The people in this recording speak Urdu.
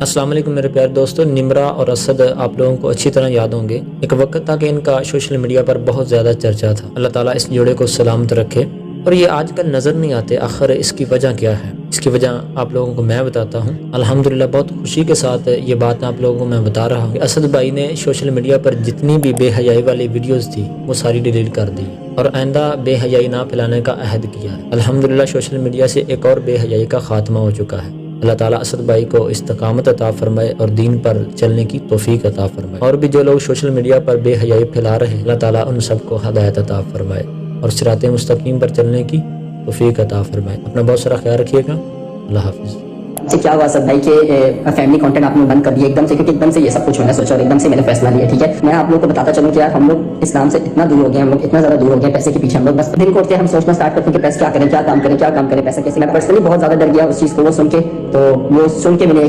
السلام علیکم میرے پیارے دوستو، نمرہ اور اسد آپ لوگوں کو اچھی طرح یاد ہوں گے۔ ایک وقت تھا کہ ان کا سوشل میڈیا پر بہت زیادہ چرچا تھا۔ اللہ تعالیٰ اس جوڑے کو سلامت رکھے، اور یہ آج کل نظر نہیں آتے۔ آخر اس کی وجہ کیا ہے؟ اس کی وجہ آپ لوگوں کو میں بتاتا ہوں۔ الحمدللہ بہت خوشی کے ساتھ یہ بات آپ لوگوں کو میں بتا رہا ہوں کہ اسد بھائی نے سوشل میڈیا پر جتنی بھی بے حیائی والی ویڈیوز تھی وہ ساری ڈیلیٹ کر دی اور آئندہ بے حیائی نہ پھیلانے کا عہد کیا ہے۔ الحمدللہ سوشل میڈیا سے ایک اور بے حیائی کا خاتمہ ہو چکا ہے۔ اللہ تعالیٰ اسد بھائی کو استقامت عطا فرمائے اور دین پر چلنے کی توفیق عطا فرمائے، اور بھی جو لوگ سوشل میڈیا پر بے حیائی پھیلا رہے ہیں اللہ تعالیٰ ان سب کو ہدایت عطا فرمائے اور صراط مستقیم پر چلنے کی توفیق عطا فرمائے۔ اپنا بہت سارا خیال رکھیے گا۔ اللہ حافظ۔ کیا ہوا اسد بھائی کہ فیملی کنٹینٹ آپ نے بند کر دیا ایک دم سے، کیونکہ ایک دم سے یہ سب کچھ ہونا سوچا اور ایک دم سے میں نے فیصلہ لیا، ٹھیک ہے؟ میں آپ لوگوں کو بتاتا چلوں کہ یار ہم لوگ اسلام سے اتنا دور ہو گئے، ہم لوگ اتنا زیادہ دور ہو گئے پیسے کے پیچھے، ہم لوگ بس دن کو اٹھتے ہم سوچنا اسٹارٹ کرتے ہیں کہ پیسے کیا کریں، کیا کام کریں، پیسہ کیسے۔ میں پرسنلی بہت زیادہ ڈر گیا اس چیز کو وہ سن کے، تو وہ سن کے میں نے